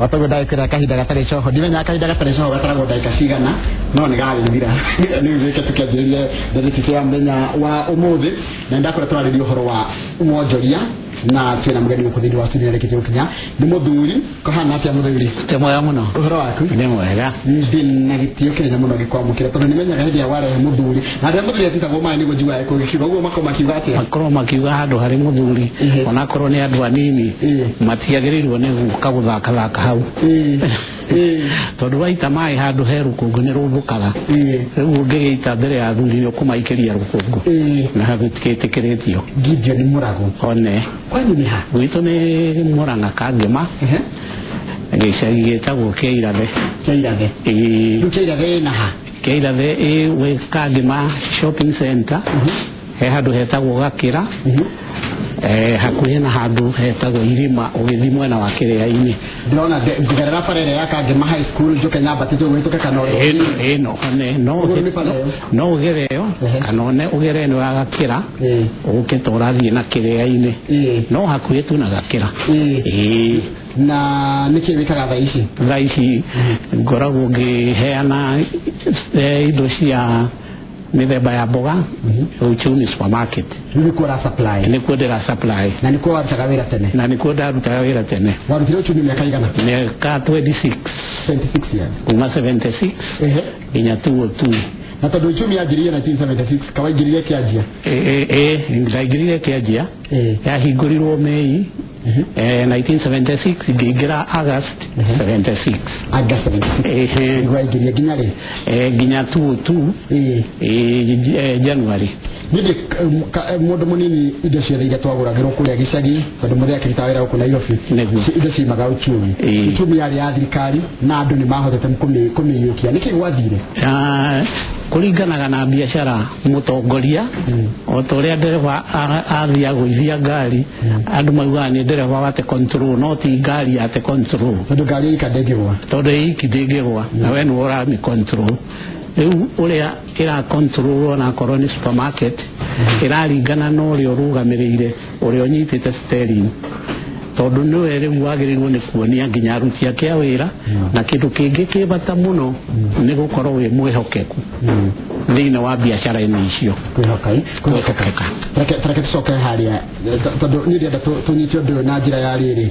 watago daikira kahinda gatari coho ndimenya kahinda gatari coho gataragwo daika cigana no ni gari thira ni wike tukianjirie ndariti ya menya wa umuthi na ndakora twarĩria ũhoro wa Wonjoria na twina mugeni mukuthindi wa studio rekete ukinya ni muthuri kahana atia muthuri te moya muno ũhoro waku ni mwega ndina gitio kile muno gikwamukira tondu nimenyaga hindi ya ware muthuri na ndio muthuri atitagwo mai nigo njua eko gikigo uguo makoma kiuga atia makoro makiuga handu hari muthuri ona korwo ni andu anini matiagĩrĩirwo ni guka guthaka hau tondu waita mai handu he rũkũngũ ni rũmbũkaga rĩu ũngĩgĩita mbere ya athuri ũkũmaikĩria rũkũngũ na gũtikĩtĩkĩrĩtio Gideon ni murago one kwani ni ha gwitũ ni Murang'a Kangema gĩcagi gĩtagwo Kĩirathe Kĩirathe na ha Kĩirathe wĩ Kangema shopping center he handu hetagwo Gakĩra hakuhĩ na handu hetagwo Irima ũgĩthiĩ mwena wa Kĩrĩa-inĩ ndĩrona ngarara parere ya Kangema high school njoke nyamba tito gwĩtũka kanore no ũgereyo kanone ũgere no ya Gakĩra ũke tũrathiĩ na Kĩrĩa-inĩ no hakuhĩ tu na Gakĩra na niki wikaga thaa ici ngoragwo ngĩheana indo cia mithemba ya mboga Ruci-ini supermarket nikuo ndĩra supply na nikuo warutaga wĩra tene warutire Ruci-ini miaka igana miaka 26 years kuma 76 nginya 202 na tondu Ruci-ini yanjirie 1976 kawaingirire Kĩanjia ndaingirire Kĩanjia yahingũrirwo Mei 1976 ngĩingĩra August 76 waingĩria nginya rĩ nginya 202 January nindi mundu munini indo ciothe iria twagũragĩrwo kũrĩa gĩcagi tondu mũthee akĩruta wĩra gũkũ Nairobi indo ciumaga Uchumi yarĩ ya thirikari na andũ nĩ mahotete kũmĩiyũkia nĩkĩ gwathire kũringanaga na biacara mũtongoria o ta ũrĩa ndereba athiĩ gũithia ngari andũ maugaga nĩ ndereba wate control no ti ngari ate control tondu ngari ikandĩngĩgwa na we nĩ ũramĩ control rĩu ũrĩa ĩra control na korwo nĩ supermarket ĩraringana na ũrĩa ũrũgamĩrĩire ũrĩa ũnyitĩte steering tondu nĩwe rĩu wagĩrĩirwo nĩ kuonia nginya aruti ake a wĩra na kĩndũ kĩngĩ kĩ bata mũno nĩ gũkorwo wĩ mwĩhokeku thĩinĩ wa biacara-inĩ icio kwĩhokeka reke tũcoke harĩa tondu nĩ ndĩrenda tũnyite ũndũ ũyũ na njĩra ya rĩrĩ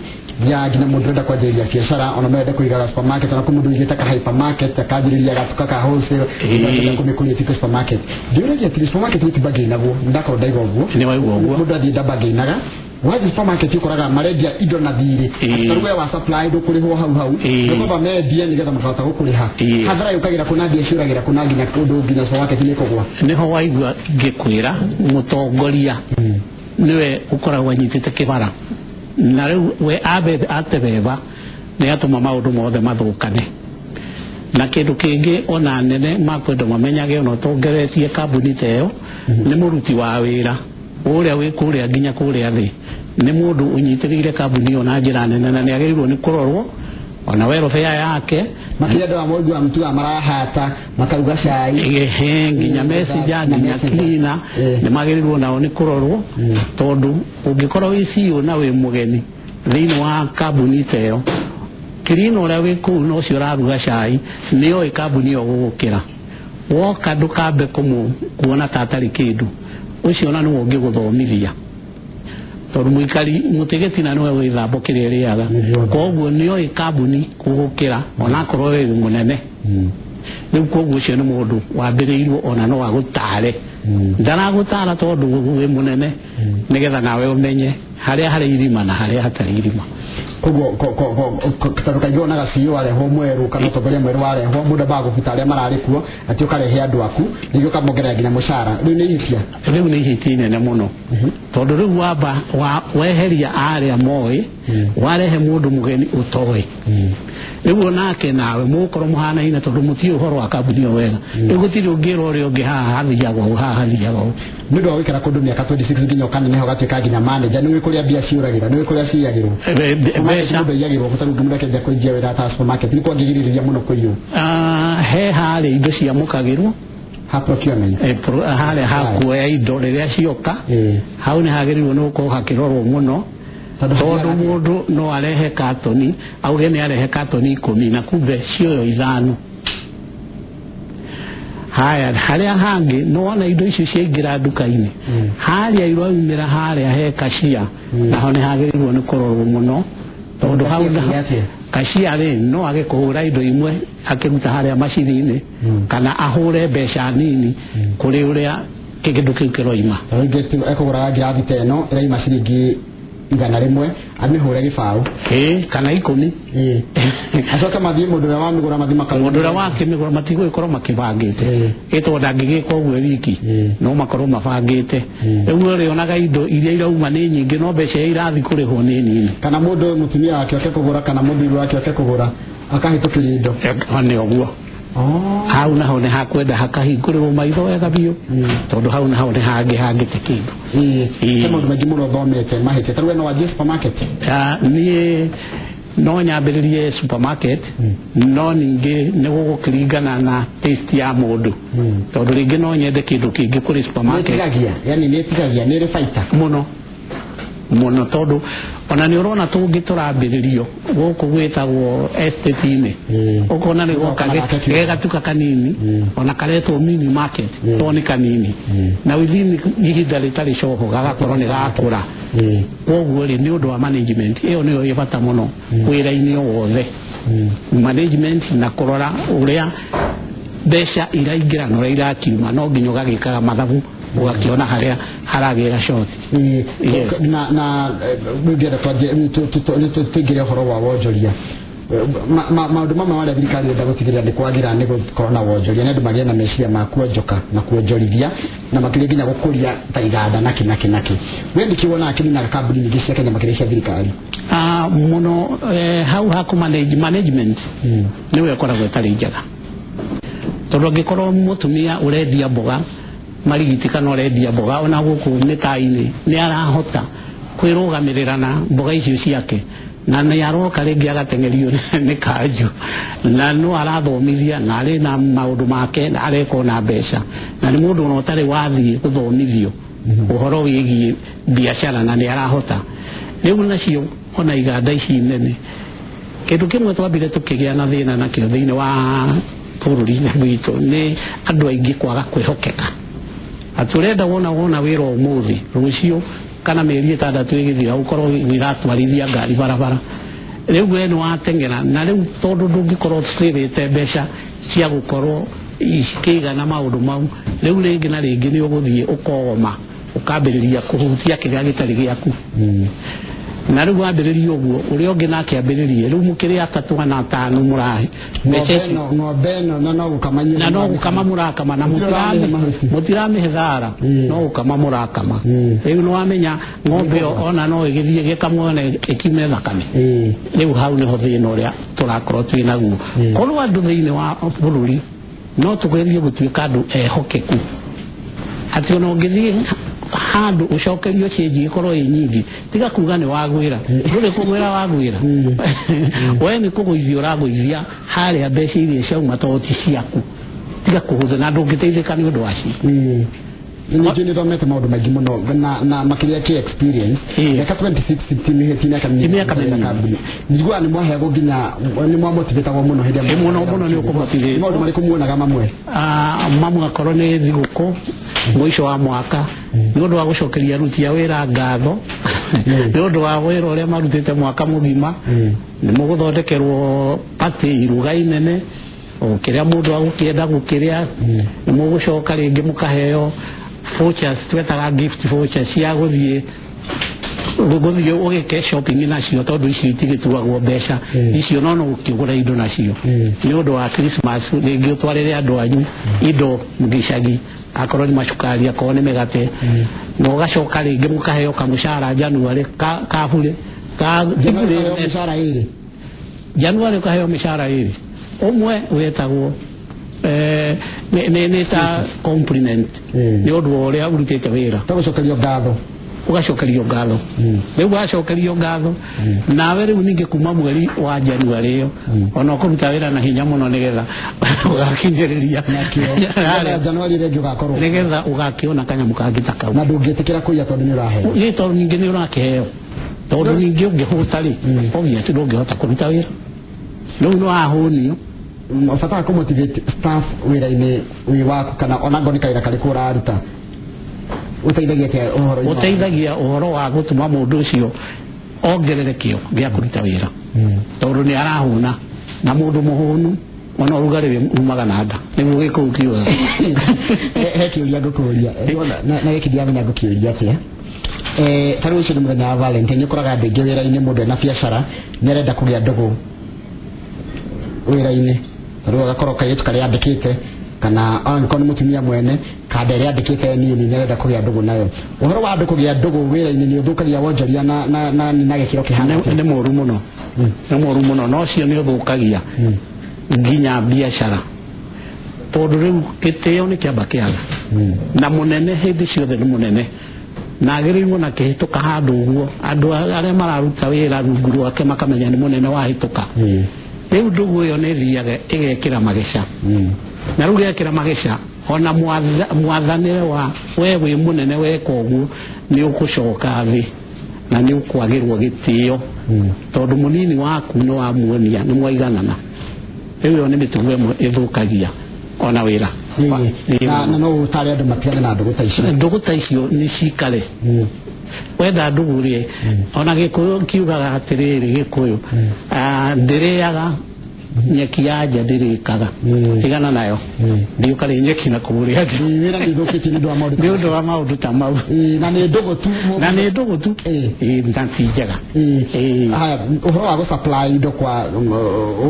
ya nginya mũndũ ũrenda kwanjĩrĩria biacara ona no ende kũigaga supermarket ona mũndũ ũigĩte ka hypermarket akanjĩrĩria gatuka ka wholesale kũmĩkũria tiko supermarket ndĩũrĩria atĩ supermarket nĩtibangĩinagwo ndakorwo ndaiga ũguo mũndũ athiĩ ndambangĩinaga wathi supermarket ũkoraga marendia indo na thirĩ tarũwe wa supply ndũkũrĩhwo hau nĩkwamba mendie nĩgetha makahota gũkũrĩha hathara yũkagĩra kũna mbia ciũragĩra kũna nginya kũndũ nginya supermarket nĩkũgwa nĩho waigua ngĩkwĩra mũtongoria nĩwe ũkoragwo anyitĩte kĩbara na rĩu we atebeba nĩ atũma maũndũ mothe mathũkane na kĩndũ kĩngĩ ona nene makwenda mamenyage ona ũtongoretie kambuni ta ĩyo nĩ mũruti wa wĩra ũrĩa wĩ kũrĩa nginya kũrĩa thĩ nĩ mũndũ ũnyitĩrĩire kambuni ĩyo na njĩra nene na nĩ agĩrĩirwo nĩ kũrorwo ona welfare yake makĩria andũ a mũndũ wa mtu amarahata makaruga cai nginya messenger nginya cleaner nĩ magĩrĩirwo nao nĩ kũrorwo tondu ũngĩkorwo wĩ CEO na wĩ mũgeni thĩinĩ wa kambuni ta ĩyo cleaner ũrĩa wĩ kũu no ũcio ũraruga cai nĩoĩ kambuni ĩyo gũgũkĩra woka ndũkambe kuona ta atarĩ kĩndũ ucio ona nĩ ũngĩgũthomithia tondu mũikari mũtigĩti na nĩwe wĩthamba kĩrĩa rĩaga koguo nĩoĩ kambuni kũgũkĩra ona korwo wĩ mũnene rĩu koguo ũcio nĩ mũndũ wambĩrĩirwo ona no agũtare ndaragũtara tondu wĩ mũnene nĩgetha nawe ũmenye harĩa harĩ irima na harĩa hatarĩ irima koguo tondu kaingĩ wonaga CEO arehwo mwerũ kana mũtongoria mwerũ arehwo mũndũ bagũbuta arĩa mararĩ kuo atĩ ũkarehe andũ aku nĩguo ũkamongerera nginya mũcara rĩu nĩ ihĩtia inene mũno tondu rĩu wamba weheria arĩa moĩ warehe mũndũ mũgeni ũtoĩ rĩu onake nawe mũgũkorwo mũhanaine tondu mũtiĩ ũhoro wa kambuni ĩyo wega rĩu gũtirĩ ũngĩra ũrĩa ũngĩ haha hathiagwo nĩ ũndũ wa gũikara kũndũ mĩaka 26 nginya ũkaneneha ũgatuĩka nginya manager nĩ ũĩ kũrĩa mbia ciũragĩra nĩ ũĩ kũrĩa ciiyagĩrwo mũndũ iyagĩrwo gũtarĩ ũngĩ mũreke nja kũingia wĩra ta supermarket nĩ kwangĩgĩrĩria mũno kũiywo he harĩ indo ciamũkagĩrwo ha procurement harĩa hakuoya indo rĩrĩa cioka hau nĩ hagĩrĩirwo nĩ gũkorwo hakĩrorwo mũno tondu mundu no arehe katoni auge ni arehe katoni 10 na kumbe cio 5 haya haria hangi no wana indo icio ciaingira nduka-ini haria irwaumira haria he kashia naho ni hagirwo ni kurorwo muno tondu hau kashia ri no age kuhura indo imwe akiruta haria macini-ini kana ahure mbeca nini kuri uria kigindu kiu kiroima ekugura ngirathi teno iraima ciringi 100 amihure gibau kana 10 acoka mathie mundu uria wamigura mathie makagura mundu uria wakimigura matigo ikorwo makibangite ito ndangigika uguo wiki no makorwo mabangite riu ri onaga indo iria irauma ni nyingi no mbeca irathi kurihwo ni nini kana mundu mutumia wake akekugura kana mundu wake akekugura akahitukiria indo ni oguo hau naho ni hakwenda hakahingũrĩrwo maitho wega biũ tondu hau naho ni hangĩte kĩndũ maũndũ maingĩ mũno thomete mahĩtia tarĩu no wanjie supermarket niĩ no nyambĩrĩrie supermarket no ningĩ nĩ gũgũkĩringana na taste ya mũndũ tondu rĩngĩ no nyende kĩndũ kĩngĩ kũrĩ supermarket nĩtigagia nĩ rĩ baita muno tondu ona ni urona tungi turambiririo guku gwitagwo estate-ini ukona ni goka gatuka kanini ona karetwo mini market toni kanini na within ihinda ritari coho gagakorwo ni gakura koguo ri ni undu wa management iyo niyo ibata muno wira-ini wothe management na kurora uria mbeca iraingira no irakiuma no nginya gagikaga mathabu ugakiona haria haragira short na ngira tugire horo wa Wonjoria maundu mamwe wale thirikari enda gutigirira ni kwagira ni gukorwo na Wonjoria ni andu magĩa na meciria ma kuonjoka na kuonjorithia na makiria nginya gukuria ta iganda naki wendi kiwona akini na kambuni nyingi cia Kenya makiria cia thirikari muno how haku management niwe koragwo tari njaga tondu ngikorwo mutumia urendia mboga marigiti kana urendia mboga ona guku mitaini ni arahota kwirugamirira na mboga icio ciake na ni aroka ringi agatengerio ni kanju na no arathomithia na ari na maundu make na areko na mbeca na ni mundu no tari wathie kuthomithio uhoro wigie biashara na ni arahota riu nacio ona iganda ici nene kindu kimwe twambire tukigia na thina na kio thiini wa bururi witu ni andu aingi kwaga kwihokeka aturenda wona wira umuthi rucio kana meri 6 igithira ukorwo wiratwarithia ngari barabara riu we ni watengera na riu tondu ndungikorwo twirite mbeca cia gukorwo ikiga na maundu mau riu ringi na ringi ni uguthie ukogoma ukambiriria kuhutia kiria gitari giaku na riu wambiriria uguo uria ungi nake ambiririe riu mukiria 3 na 5 murahi ng'ombe no no gukamanya na no gukama murakama na mutirame hethara no gukama murakama riu no wamenya ng'ombe ona no igithie gikamwone ikime thakame riu hau ni ho thina uria turakorwo twina guo korwo andu thiini wa bururi no tugerie gutuika andu ehokeku ati ona ngithie handu ucokerio chenji ikorwo inyingi tiga kuga ni wagwira nduri kumwira wagwira we ni kuguithia uragwithia haria mbeca iria ciauma toti ciaku tiga kuhutha na ndungiteithika ni undu wacio Ningĩ nĩ thomete maũndũ maingĩ mũno na makĩria kĩ experience reka 2016 miaka kambuni njiguaga nĩ mwahego nginya nĩ mwamotivetagwo mũno hĩndĩ ya mũno nĩ ũkũmotivate maũndũ marĩkũ muonaga mamwe akorwo nĩ thigũkũ mwisho wa mwaka nĩ ũndũ wa gũcokeria aruti a wĩra ngatho nĩ ũndũ wa wĩra ũrĩa marutĩte mwaka mũgima nĩ mũgũthondekerwo party iruga inene kiria mundu agũkĩenda gũkĩrĩa nĩ mũgũcoka rĩngĩ mũkaheo vouchers twetaga gift vouchers cia gũthiĩ ũgĩke shopping nacio tondu icio itigĩtuagwo mbeca icio no ũkĩgũra indo nacio nĩ ũndũ wa Christmas rĩngĩ ũtwarĩre andũ anyu indo mũgicagi akorwo nĩ macukari akorwo nĩ mĩgate na ũgacoka rĩngĩ mũkaheo kamũcara January kabure January ũkaheo mĩcara ĩrĩ umwe wetagwo neta compliment ni undu uria urutite wira ugacokerio ngatho riu wacokerio ngatho nawe riu ningi kuma mweri wa January iyo ona ukuruta wira na hinya muno nigetha ugakinyiriria January rĩngĩ ugakorwo nigetha ugakiona kanyamu kangĩ ta kau na ndũngĩtĩkĩra kuiya tondu nĩ ũraheo tondu ningi nĩ ũrakĩheo tondu ningi ungihutari ogia ti ndungihota kuruta wira riu no ahunio fataka ko motivate staff wira-ini wi waku kana ona ngoni kaira kari kuraruta uteithagia uhoro wa gutuma mundu ucio ongerere kio gia kuruta wira tondu ni arahuna na mundu muhunu ona urugari umaga nada niguo gikukiwa he kiuria ngukuria na gikidiamenya ngukiuria atia taru ucio ni muthenya wa Valentine ukuraga andu aingi wira-ini mundu ena biacara nirenda kugia ndugu wira-ini taru agakorwo kaitu kari andikite kana angikoni mutumia mwene kada ria andikite nini nirenda kugia ndugu nayo uhoro wa andu kugia ndugu wira-ini ni uthukagia Wonjoria na gikiro kihana ni moru muno ni moru muno no cio ni uthukagia nginya biacara tondu riu kitio ni kiamba kiaga na munene hindi ciothe ni munene na agirirwo na kihituka handu uguo andu aria mararuta wira rungu rwake makamenya ni munene wahituka riu ndugu iyo ni thiaga igekira magesha na riu gekira magesha ona mwathanire wa we wi munene weka uguo ni ukucoka thi na ni ukwagirwo gitio tondu munini waku no wamuonia ni mwaiganana riu ni mitugo imwe ithukagia ona wira na no utari andu matigane na ndugu ta icio ni cikare wenda ndugu ri ona gikuyu kiugaga atiriri gikuyu ndiriaga nyeki ya nja ndirikaga tigana nayo ndiukari nyeki na kuburia wira nithukiti ni ndu wa maundu ta mau na ni ndugu tu ntanti njega haya uhoro wa supply indo kwa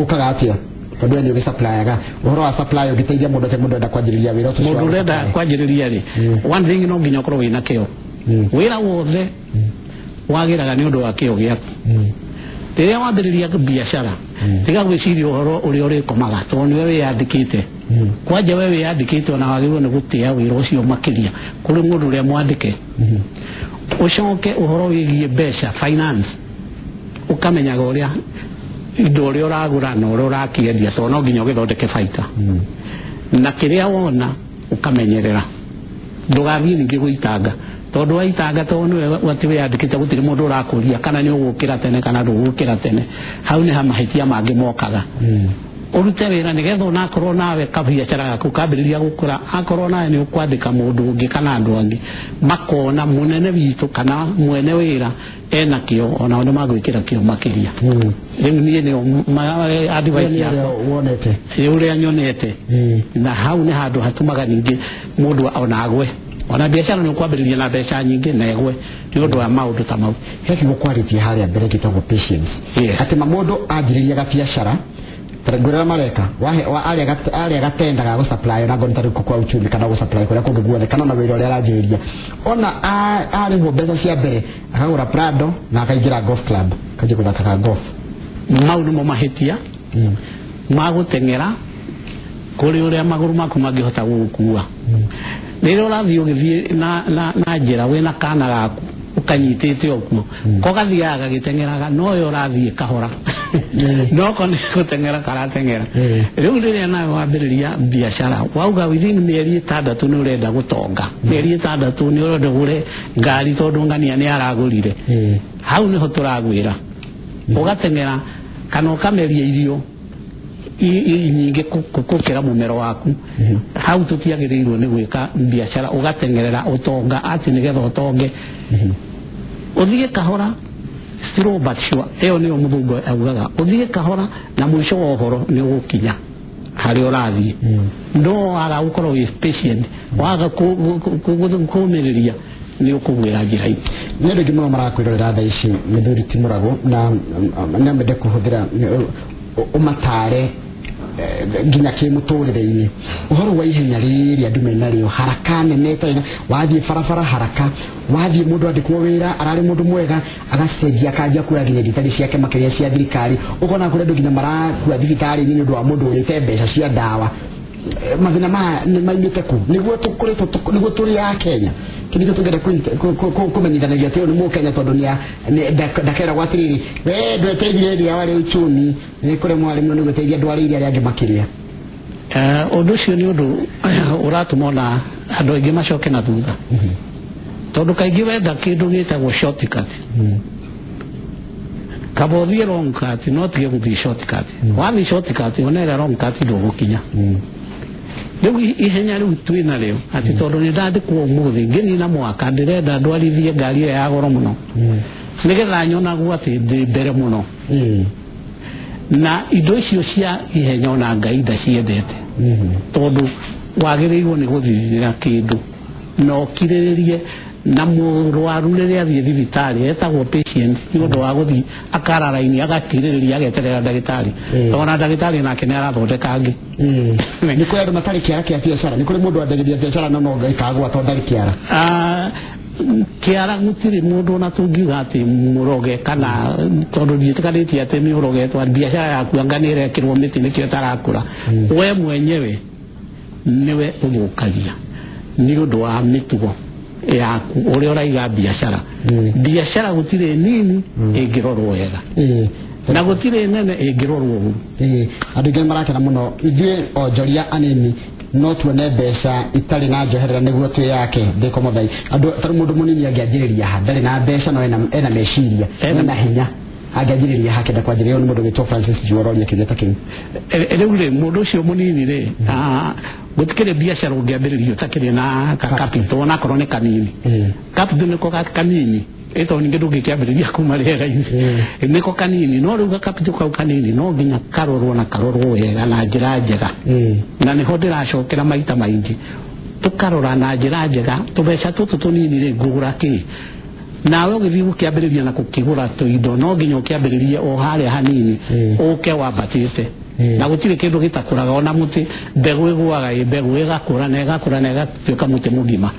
ukaga atia tondu ni supplyaga uhoro wa supply ugiteithia mundu te mundu enda kwanjiriria wira ucio mundu renda kwanjiriria ri one thing no nginya korwo wina kio wira wothe wagiraga ni undu wa kio giaku riria wambiriria biashara tiga gwiciria uhoro uri uri komaga tondu we wiyandikite kwanja we wiyandikite ona wagirwo ni gutia wira ucio makiria kuri mundu uria mwandike ucoke uhoro wigie mbeca finance ukamenyaga uria indo uria uragura na uria urakiendia tondu no nginya ugithondeke baita na kiria wona ukamenyerera ndugathie ningi guitanga tondu waitanga tondu wati wiyandikite gutiri mundu urakuria kana ni ugukira tene kana ndugukira tene hau ni hamahitia mangi mokaga urute wira nigetha onakorwo nawe kabiacara gaku kambiriria gukura akorwo nawe ni ukwandika mundu ungi kana andu angi makona munene witu kana mwene wira ena kio ona ndo magwikira kio makiria riu nie ni advice ya wonete uria nyonete na hau ni handu hatumaga ningi mundu ona agwe ona biacara ni kwambiriria na mbeca nyingi na egwe ni undu wa maundu ta mau heki quality haria mbere gitagwo patience ati mundu anjiriria ga biacara taragura mareka wa aria gatendaga go supply na gonta riku kwa uchumi kana go supply kuria kungiguone kana na wira uria aranjiriria ona ari ho mbeca cia mbere akagura Prado na akaingira golf club kaje kuthaka golf maundu mo mahitia magutengera kuri uria maguru maku mangihota gukua rero urathio githie na njira wina kana gaku ukanyitite okuo ko gathiaga gitengeraga no yo urathie kahora no ko ni gutengera karatengera riu riria nawe wambiriria biashara wauga within mieri 6 ni urenda gutonga mieri 6 ni urenda gure ngari tondu ngania ni aragurire hau niho turagwira ugatengera kana ukameria irio nyingi kukira mumero waku hau tutiagirirwo ni gwika biashara ugatengerera utonga ati nigetha utonge uthie kahora slow but sure eyo ni muthungo augaga uthie kahora na mwisho wa uhoro ni ukinya hari urathie ndo ara ukorwo with patient waga kumiriria ni ukugwira njira hii ni ndu gimwe marakwirorera tha ici mithuri timurago na mende kuhuthira umatare nginya kimuturire-ini uhoro wa ihenya riri andu mena rio haraka nene taina wathie barabara haraka wathie mundu andikwo wira arari mundu mwega agacenjia kanja kuya nginya thitari ciake makiria cia thirikari ukona kuri andu nginya marakua thirikari ni undu wa mundu urite mbeca cia ndawa mathina ma ni mainite ku niguo tukuritwo niguo turi ya Kenya kiniko tugere kumenyithanagia tio ni mu Kenya tondu ni ndakera gwatiriri we ndweteithie ria wari uchumi ni kure mwalimu ni gweteithia ndwari iria yangi makiria undu cio ni undu uratumona andu aingi macoke na thutha tondu kaingi wenda kindu gitagwo shortcut kabothie long cut no tige guthi shortcut wathi shortcut onera long cut ndugukinya riu ihenya riu twina riu ati tondu ni ndathikwo umuthi ngini na mwaka ndirenda ndwarithie ngari ya goro muno nigetha nyonagwo ati ndi mbere muno na indo icio cia ihenya ona ngai ndaciendete tondu wagiriirwo ni guthithira kindu no kiriririe na murwaru riria athie thibitari etagwo patient ni undu wa guthi akara raini agakiririria ageterera ndagitari tona ndagitari nake ni arathondeka angi ni kuri andu matari kiara kia biashara ni kuri mundu andegeria biashara no ngai kagwa to ndari kiara kiara gutiri mundu na tungiuga ati muroge kana tondu nditikanitie ati ni uroge twa biashara yaku anganire kirwo miti nikio tarakura we mwenyewe niwe uthukagia ni undu wa mitugo yaku uri uraiga biashara gutire nini ingirorwo wega na gutire nene ingirorwo uru andu ngi marakena muno ithue Wonjoria anini no tuone mbeca itari na njoherera niguo tu yake ndiko muthai andu taru mundu munini angianjiriria handari na mbeca no ena meciria ena hinya agajiriria hake da kwajiriyo ni mundu witwa Francis Juororia kigeta king riu mundu ucio munini ri gutikire biashara ungiambiririo takire na capital na korone kanini capital niko kanini eto ninge ndugikiambiriria kuma rera-ini niko kanini no riu capital kau kanini no nginya karorwo na karorwo wega na njira njega na niho ndiracokera maita maingi tukarora na njira njega tubeca tutu tunini ri ngugura ki nawe ugithi ukiambiriria na kukigura tuindo no nginya ukiambiririe o haria hanini uke wambatite na gutire kindu gitakuraga ona muti mbegu igwaga mbegu igakura na igatuika muti mugima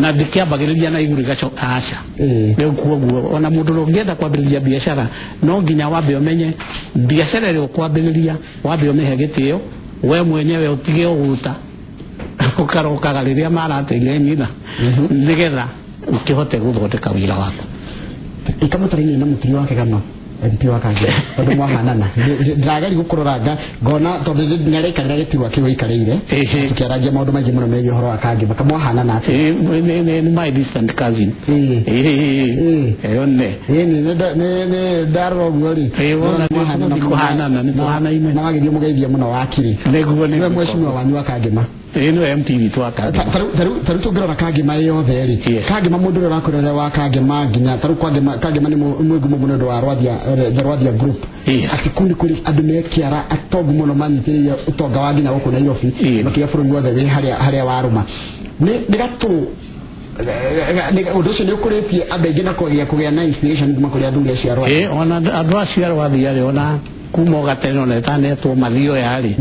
na ndikiambagiriria na iguru gacho aca riu kuoguo ona mundu ungienda kwambiriria biashara no nginya wambe umenye biashara iri kwambiriria wambe umehe gitio we mwenyewe utige uguta ukarokaga riria marateire nyina nigetha ukihote guthondeka wira waku ikamutarini na mutiri wake kama MP wakaje tondu mwahanana ndagari gukuroranga ngona tondu nyarekarira gitirwa kiwe ikarire tukiaragia maundu maingi muno megie horo wakange bakamwahanana ati ni my distant cousin yonne ne daro ngori wona mwahanana kuhanana ni kuhana ime na magithio mugeithia muno wakiri neguo ni mweshimwa wanyu wakangema ino MTV twaka taru tugirora kangema yothe ri kangema mundu urakorera wa kangema nginya taru kangema ni mwigumu muno ndo arwadia group akikundi kuri andu mekiara atogu muno manyitiriye utonga wa nginya guku Nairobi makia bururi wothe wi haria waruma ni gatu undu ucio ni ukuripie abenge na kugia na inspiration kuma kuri andu cia arwadia ona andu acio arwadia ri ona kuma gateno na tanetwo mathio yari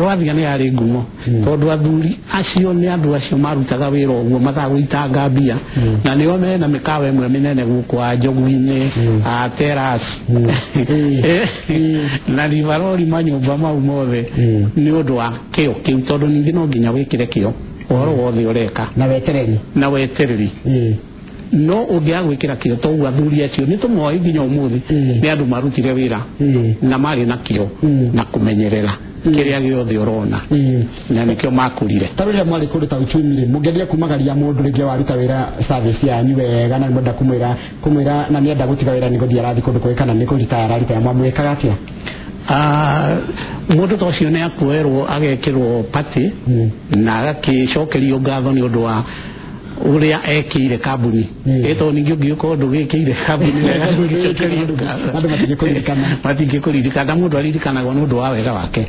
rwathia ni ari ngumo tondu athuri acio ni andu acio marutaga wira uguo matagwitanga mbia na nio mena mikawa imwe minene guku Njogu-ini Teras na rivarori manyumba mau mothe ni undu wa kio kiu tondu ningi no nginya wikire kio uhoro wothe ureka na wetereri no ugia gwikira kio to athuri acio ni tumoi nginya umuthi ni andu marutire wira na mari na kio na kumenyerera kiria giothe urona na nikio makurire tarure mwali kuruta uchumi mugeria kumagaria mundu ringi waruta wira service yanyu wega na mwenda kumwira na nienda gutiga wira niguthia rathi kundu kwikana ni kurita ararita ya mwamwikaga atia mundu tocio ni akuerwo agekirwo party na agakicokerio ngatho ni undu wa uria ekire kambuni eto ningi ugiuko ndugikire kambuni andu matingikuririkana mundu aririkanaga nundu wa wega wake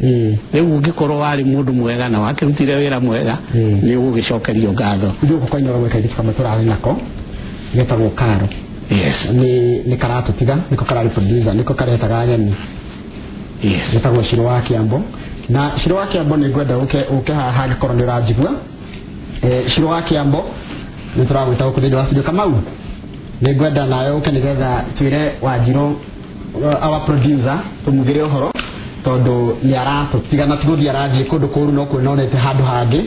riu ungikorwo wari mundu mwega na wakirutire wira mwega ni ugicokerio ngatho ndio kukoinora mweka kitu kama turari nako getagwo Karo ni karatu tiga niko karari producer niko karetaga ageni getagwo Shiro wa Kiambo na Shiro wa Kiambo ni ngwenda uke haha gikorwo ni rajigua Shiro wa Kiambo ni turawita ukudiri wa studio Kamau ni ngwenda nayo uke nigetha twire Wanjiru our producer tumugire uhoro tondu ni aratutigana tuguthi arathie kundu kuru no kwinonete handu hangi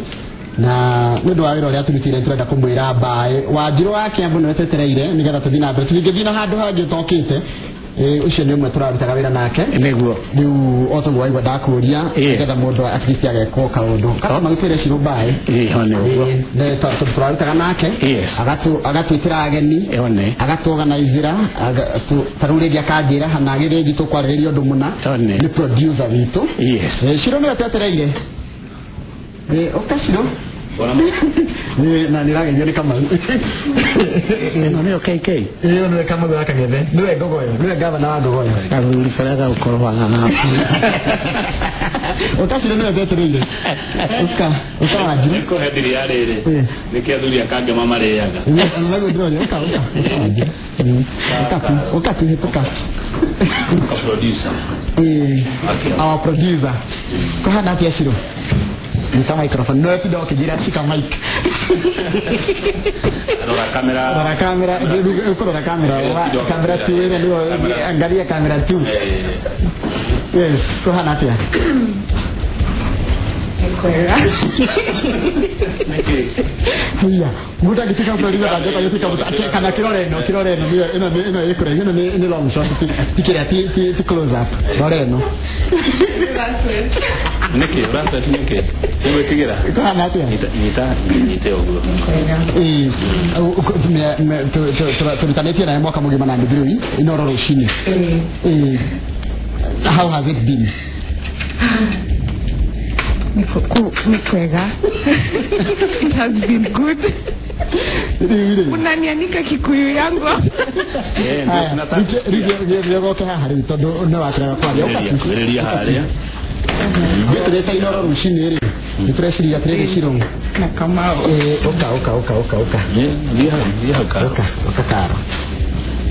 na nundu wa wira uria turutire turenda kumwira mbae Wanjiru wa Kiambu ni wetetereire nigetha tuthina mbere tungithina handu hangi tokite ucio nĩ ũmwe tũrarutaga wĩra nake nĩguo rĩu otogwo waigua ndakũria nĩgetha mũndũ at least agekwo kaũndũ kana magĩtwĩre Shiro mbaĩ tũrarutaga nake agatwĩtĩra ageni agatũorganizera tarĩu rĩngĩ akanjĩra hana rĩngĩ tũkwarĩrĩria ũndũ mũna nĩ producer witũ Shiro nĩwe twetereire Shiro na niragerio ni kama nio KK nio kama gwa kagethe nio ngogoyo nio gavana wa ngogoyo aruri faraga ukorwa ngana Shiro nio betereire uka wajiri ko hediri yarere nikiathuri akange mama reyaga nago ndronya uka producer our producer ko hana pia Shiro Nita microphone no tu dok jira shika mic Dora kamera uko dora kamera tu ndio angalia kamera tu yes ko hana pia Hiya muda kifika producer aje kufika kana kiroreno ino ikure ino ni long shot tikira ti close up doreno Niki rasa niki wewe kigira kana pia nite ogwo tulitanete na mwaka mugima na ndigiri Inooro Ruci-ini how has it been Mikwega. It has been good. Unanianika Kikuyu yangu. Ndio hari todo no akira kwa wereria haria. Tuleta Inooro Ruci-ini ri. Nitreshiria trade Shiro. Na kama oka. Oka karo.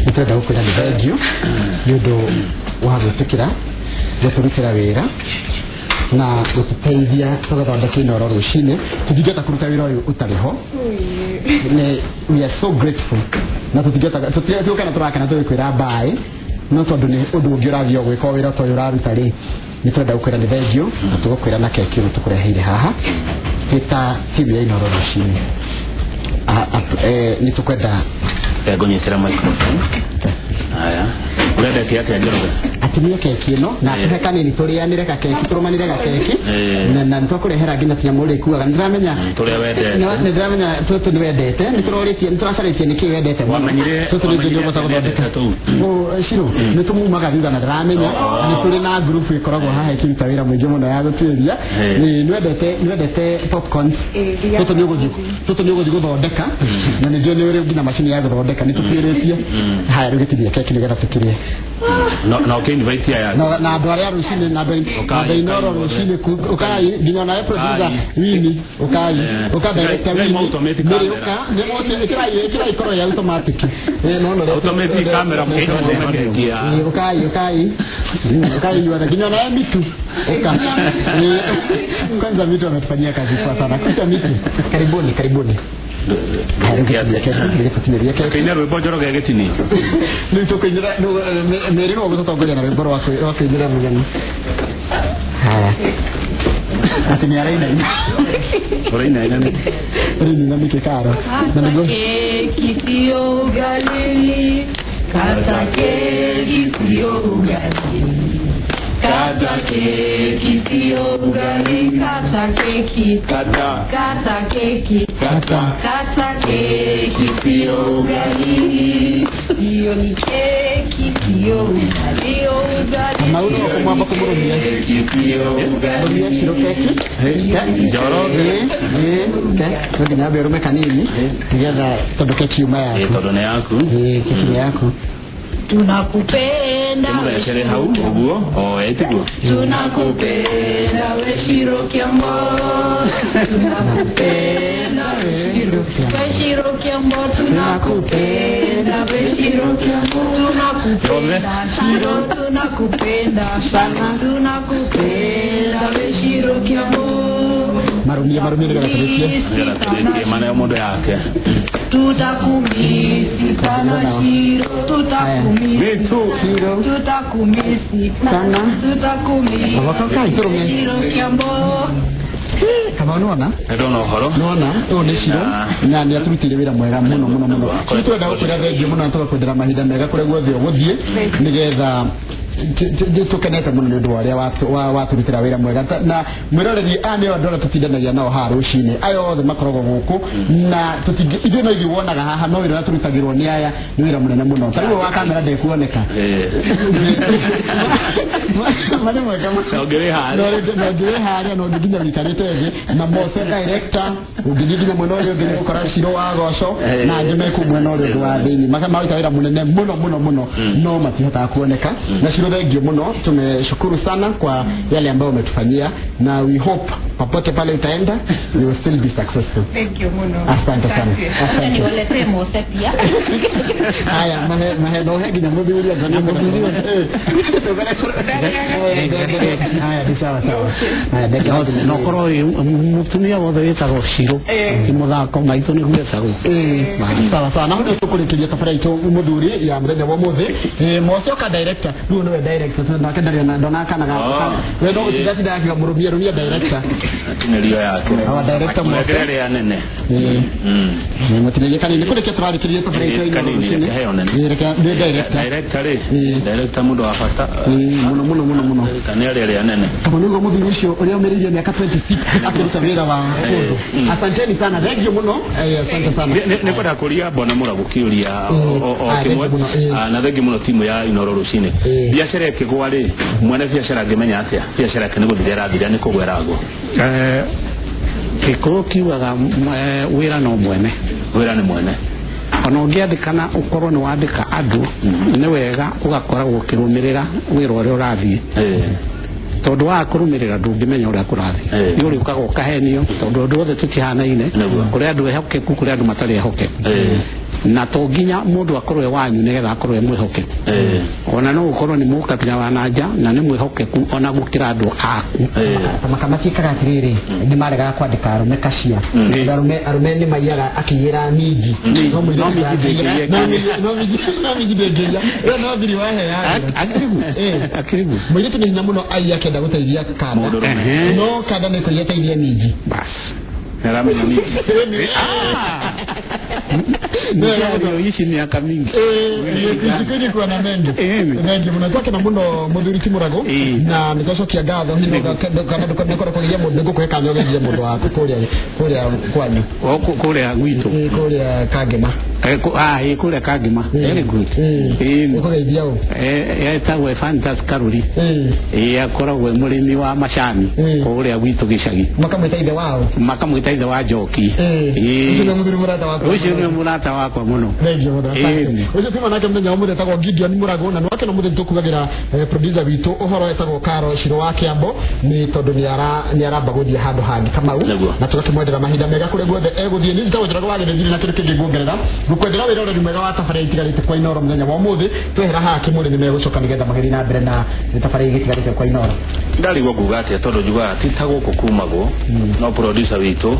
Nitenda ukura ni radio. Yodo wa gutukira. Jeturutira wira. Na gututeithia tugathondeka Inooro Ruci-ini tuthingata kuruta wira uyu utariho we are so grateful na tuthingata turakana tukwira mbaĩ no tondu ni undu ungi ũrathiĩ gwĩka wĩra ta ũyũ ũraruta rĩ nĩ twenda gũkwĩra nĩ thengiũ na tũgũkwĩra na keki ĩno tũkũreheire haha twĩta timu ya Inooro Ruci-ini nĩ tũkwenda ngonyitĩra microphone aya urenda kiake njoroge atumia keki ĩno na tuhe kanini tũrĩanĩre ka keki tũrũmanĩre ga keki na nĩtũkũrehera nginya tunyamũ ũrĩa ikuaga nĩndĩramenya tũrĩa wendete nĩndĩramenya tũtũ nĩ wendete nĩtũracarĩtie nĩkĩ wendete tũtũ nĩ ndio gũthondeka Shiro nĩtũmumaga thutha na ndĩramenya nĩ tũrĩ na group ĩkoragwo haha ĩkĩruta wĩra mũingĩ mũno ya gũtuĩria nĩwendete popcorns tũtũ nĩ ũgũthiĩ gũthondeka na nĩnjũĩ nĩ ũrĩ nginya macini ya gũthondeka nĩtũtuĩrĩtie haya rĩu gĩtithia keki nĩgetha tũkĩrĩe na invite ya na andũ arĩa Ruci-ini na andũ Inooro Ruci-ini ukai nginya na producer Wini ukai director Wini nĩ uka nĩ ikoro ya automatic no automatic camera ukai yona nginya na mitu kwanza mitu ametufanyia kazi kwa sana kisha mitu karibuni Kaina rwimbo njoroge gĩtini nĩ tũkĩnyira meri no gũtũtongoria na rwimbo rwa kũingira mũgeni haya ati ni araina ni kikaro na nĩguo kitio galili kata kitio galili kata kitio galili kata kitio galili iyo ni kitio galili maudo kumwamba kumurumia galili Shiro keki njoroge ndio nyabe rume kanini tigaza tondu keki yuma yako tondu ni yaku keki yako tunakupenda wewe hau uguo etiguo tunakupenda we Shiro Kiambo tunakupenda we Shiro Kiambo tunakupenda we Shiro Kiambo tunakupenda Shiro tunakupenda sana tunakupenda we Shiro Kiambo marumia ndio maana ya modo yake tutakumisi sana Shiro tutakumisi sana tutakumisi Shiro Kiambo kama unaona shiro na ni aturutire wira mwega muno kitu nda gukira radio muno atoka kwendera mahinda mega kure guothe guthie nigetha tukenete muno ni ndu aria waturutira wira mwega na mwiroreri ane ndora tutindanagia nao ha ruci-ini ayo othe makoragwo guku na ithuĩ no ithuĩ wonaga haha no wira turutagirwo ni aya ni wira munene muno tarĩu wa kamera ndekuoneka mane mwega nogere haria no nginya wikarite thĩ na mose director ungiginya mwena ũrĩa ũngĩ gũkora Shiro wa Goco na njeme kumwena ũrĩa wa thĩinĩ maruta wĩra munene muno no matihotaga kuoneka na Shiro thank you muno tumeshukuru sana kwa yale ambayo umetufanyia na we hope popote pale utaenda you will still be successful. Thank you muno. Asante sana. Asante walete mose pia. Haya mahe no hegi na mbiulia gani mbiulia. Haya ni sawa. Haya ndeka no koro mutumia wothe wetagwo Shiro kimuthako maitũ nĩ gwetagwo sawa na mũndũ tũkũrĩkĩria tabara itũ mũthuri ya mũthenya wa mũthĩ Mocoka director ndio nĩwe director na kendaria na ndona kana we no gũtigati ndakiga mũrumia director tunerio yake awa director mwekere ya nene mutinerie kanini kũrĩkia tũrarĩkĩria tabara itũ director mũndũ wa bata muno kanĩ ya nene kama nĩguo mũthuri ũcio ũrĩa ũmĩrĩirie mĩaka 26 akĩruta wĩra wa ũndũ asanteni sana thank you muno asante sana nĩ kwenda kũria bona mũrago kĩũria kimwe na thank you muno timu ya Inooro Ruci-ini biacara ĩkĩgwa rĩ mwene biacara ngĩmenya atĩa biacara yake nĩ gũthira rathira nĩ kũgweragwo gĩkũyũ kiugaga wĩra no mwene wĩra nĩ mwene ona ũngĩandĩkana ũkorwo nĩ wandĩka andũ nĩ wega ũgakoragwo ũkĩrũmĩrĩra wĩra ũrĩa ũrathiĩ tondu wa kũrũmĩrĩra ndũngĩmenya ũrĩa kũrathiĩ nĩ ũrĩũkaga ũkahenio tondu andũ othe tũtihanaine kũrĩ andũ ehokeku kũrĩ andũ matarĩ ehokeku na to nginya mũndũ akorwo wanyu nĩgetha akorwo mwĩhokeku ona no ũkorwo nĩ mũkabira wa nanja na nĩ mwĩhokeku ona gũkĩra andũ aku makamatiĩkaga atĩrĩrĩ nĩ maregaga kwandĩka arũme kacia arũme nĩ maiyaga akĩyĩra mingi no mingi ndĩngĩia ĩyo no thiri waheaga akirimu mũirĩtu nĩ hinya mũno ai akĩenda gũteithia kanda no kanda nĩ kũiya teithia mingi basi Naramenya mingi. Ndio hichi miaka mingi. Ndio kwa na mengi. Ndio mnataka na muno muthuri Timurago na nikocokia ngatho hino kana ndukora kugia mundu ngukweka nyogeria mundu waku kuria kwanyu. Kuria gwitu. Kuria Kagema. Kuria Kagema. Very good. Kugeithia u. Etagwo Fantastic Karuri. Akoragwo murimi wa macani kuria gwitu gicagi. Makamwita ithe wao. Makamwita ithe wa Njoki. Ucio nĩ murata wakwa muno. Ucio pima nake mthenya wa mũthenya etagwo Gideon Murago na nwake na mũthenya tukugagira producer witũ ũhoro etagwo Karo Shiro wa Kiambo ni tondu ni aramba guthie handu hangi Kamau na tugakimwendera mahinda mega kuri guothe eguthie ni ndagwetera gwagĩrĩria na kĩrĩ kĩngĩ nguongerera gukwendera wĩra ũrĩa mwega wa tafari itigarĩte kwa Inooro mũthenya wa mũthĩ twehera haha Kimũrĩ nĩ megũcoka nĩgetha magĩri na mbere na tafari itigarĩte kwa Inooro ndarigwo kuga atĩa tondu njugaga ti ta gũkũ kumagwo no producer witũ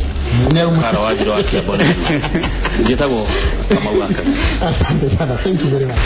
Karo wa Shiro wa Kiambo njĩtagwo Kamau. Asante sana. Thank you very much.